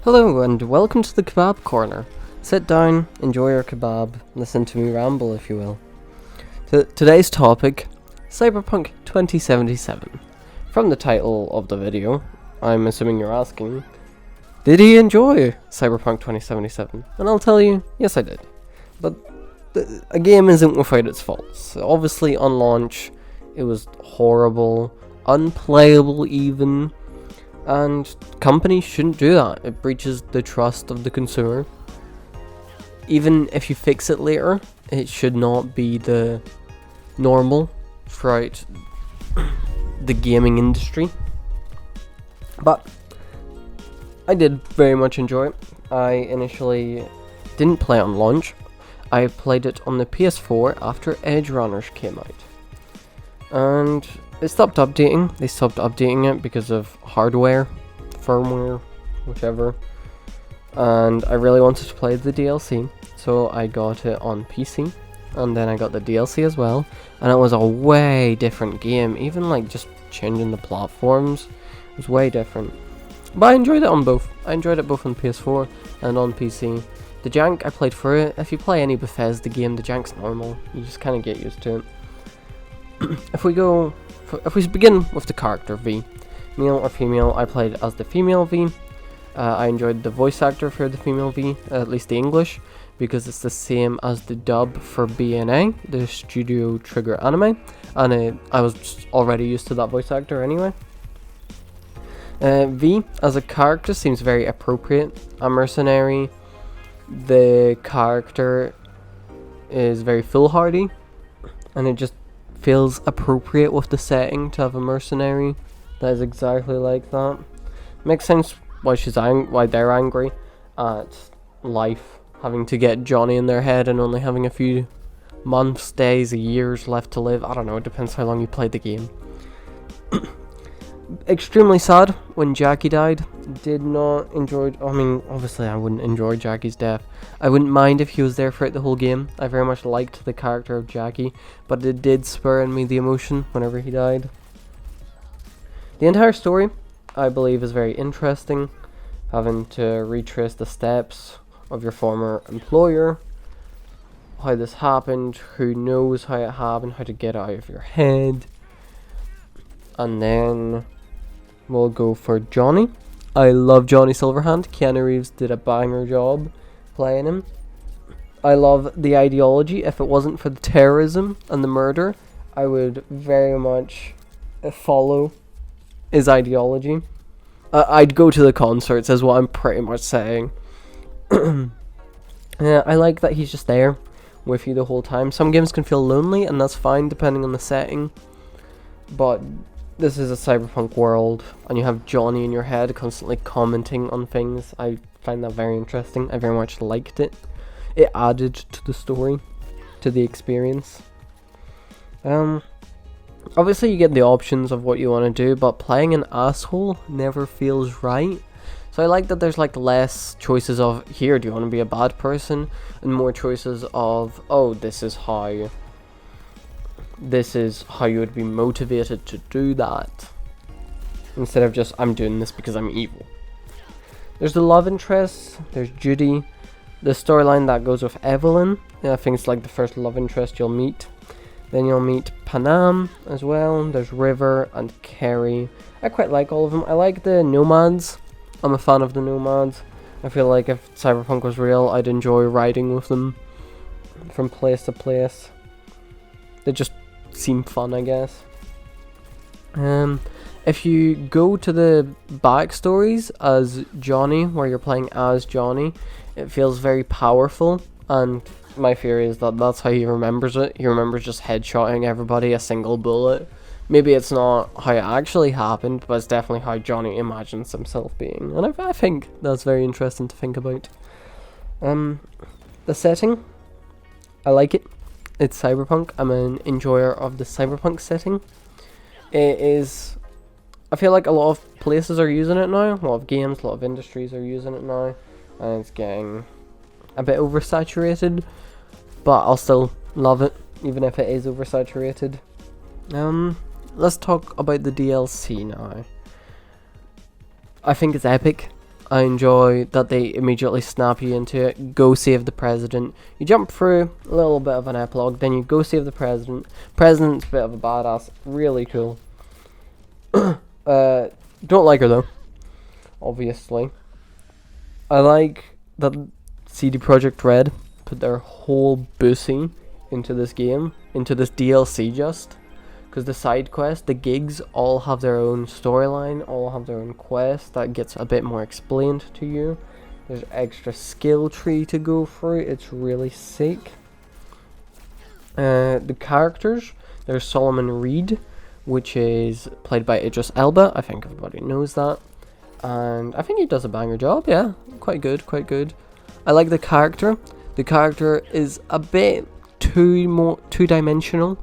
Hello and welcome to the Kebab Corner. Sit down, enjoy your kebab, listen to me ramble if you will. Today's topic, Cyberpunk 2077. From the title of the video, I'm assuming you're asking, did he enjoy Cyberpunk 2077? And I'll tell you, yes I did. But a game isn't without its faults. Obviously on launch, it was horrible, unplayable even. And companies shouldn't do that. It breaches the trust of the consumer. Even if you fix it later, it should not be the normal throughout the gaming industry. But I did very much enjoy it. I initially didn't play it on launch. I played it on the PS4 after Edge Runners came out. And it stopped updating. They stopped updating it because of hardware, firmware, whichever. And I really wanted to play the DLC, so I got it on PC. And then I got the DLC as well. And it was a way different game. Even like just changing the platforms was way different. But I enjoyed it on both. I enjoyed it both on PS4 and on PC. The jank, I played through it. If you play any Bethesda game, the jank's normal. You just kind of get used to it. If we begin with the character V, male or female, I played as the female V. I enjoyed the voice actor for the female V, at least the English, because it's the same as the dub for BNA, the Studio Trigger anime, and I was already used to that voice actor anyway. V as a character seems very appropriate. A mercenary, the character is very foolhardy, and it just feels appropriate with the setting to have a mercenary that is exactly like that. Makes sense why why they're angry at life, having to get Johnny in their head and only having a few months, days, years left to live. I don't know, it depends how long you played the game. Extremely sad when Jackie died. Did not enjoy. I mean, obviously I wouldn't enjoy Jackie's death. I wouldn't mind if he was there throughout the whole game. I very much liked the character of Jackie, but it did spur in me the emotion whenever he died. The entire story, I believe, is very interesting. Having to retrace the steps of your former employer, how this happened, who knows how it happened, how to get it out of your head. And then we'll go for Johnny. I love Johnny Silverhand. Keanu Reeves did a banger job playing him. I love the ideology. If it wasn't for the terrorism and the murder, I would very much follow his ideology. I'd go to the concerts, is what I'm pretty much saying. I like that he's just there with you the whole time. Some games can feel lonely, and that's fine depending on the setting. But this is a cyberpunk world, and you have Johnny in your head constantly commenting on things. I find that very interesting. I very much liked it. It added to the story, to the experience. Obviously you get the options of what you want to do, but playing an asshole never feels right. So I like that there's like less choices of, here, do you want to be a bad person? And more choices of, oh, this is how you would be motivated to do that, instead of just, I'm doing this because I'm evil. There's the love interests. There's Judy, the storyline that goes with Evelyn. I think it's like the first love interest you'll meet. Then you'll meet Panam as well. There's River and Kerry. I quite like all of them. I like the nomads. I'm a fan of the nomads. I feel like if Cyberpunk was real, I'd enjoy riding with them from place to place. They just seem fun, I guess. If you go to the backstories as Johnny, where you're playing as Johnny, it feels very powerful, and my theory is that that's how he remembers it. He remembers just headshotting everybody a single bullet. Maybe it's not how it actually happened, but it's definitely how Johnny imagines himself being, and I think that's very interesting to think about. The setting, I like it. It's cyberpunk. I'm an enjoyer of the cyberpunk setting. It is, I feel like a lot of places are using it now. A lot of games, a lot of industries are using it now, and it's getting a bit oversaturated, but I'll still love it even if it is oversaturated. Let's talk about the DLC now. I think it's epic. I enjoy that they immediately snap you into it. Go save the president. You jump through a little bit of an epilogue, then you go save the president. President's a bit of a badass. Really cool. Don't like her though, obviously. I like that CD Projekt Red put their whole bussy into this game, into this DLC just. Because the side quests, the gigs, all have their own storyline, all have their own quest that gets a bit more explained to you. There's extra skill tree to go through. It's really sick. The characters, there's Solomon Reed, which is played by Idris Elba. I think everybody knows that. And I think he does a banger job, yeah. Quite good, quite good. I like the character. The character is a bit two-dimensional.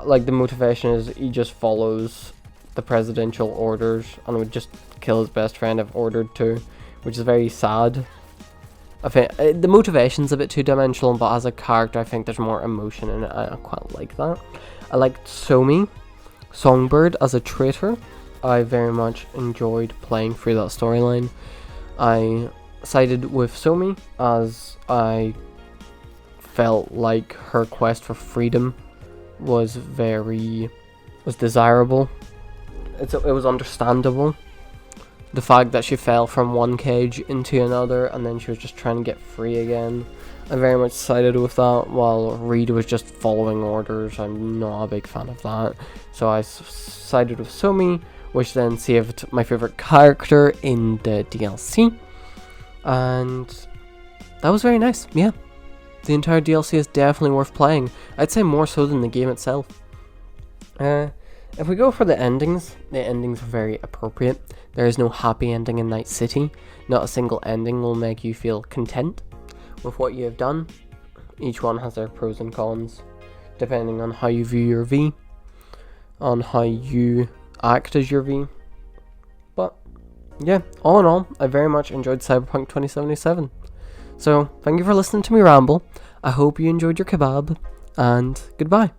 Like, the motivation is he just follows the presidential orders and would just kill his best friend if ordered to, which is very sad. I think the motivation's a bit two-dimensional, but as a character I think there's more emotion in it. I quite like that. I liked Somi, Songbird, as a traitor. I very much enjoyed playing through that storyline. I sided with Somi as I felt like her quest for freedom was desirable. It was understandable. The fact that she fell from one cage into another and then she was just trying to get free again. I very much sided with that, while Reed was just following orders. I'm not a big fan of that. So I sided with Somi, which then saved my favorite character in the DLC. And that was very nice, yeah. The entire DLC is definitely worth playing. I'd say more so than the game itself. If we go for the endings are very appropriate. There is no happy ending in Night City. Not a single ending will make you feel content with what you have done. Each one has their pros and cons, depending on how you view your V, on how you act as your V. But yeah, all in all, I very much enjoyed Cyberpunk 2077. So, thank you for listening to me ramble. I hope you enjoyed your kebab, and goodbye.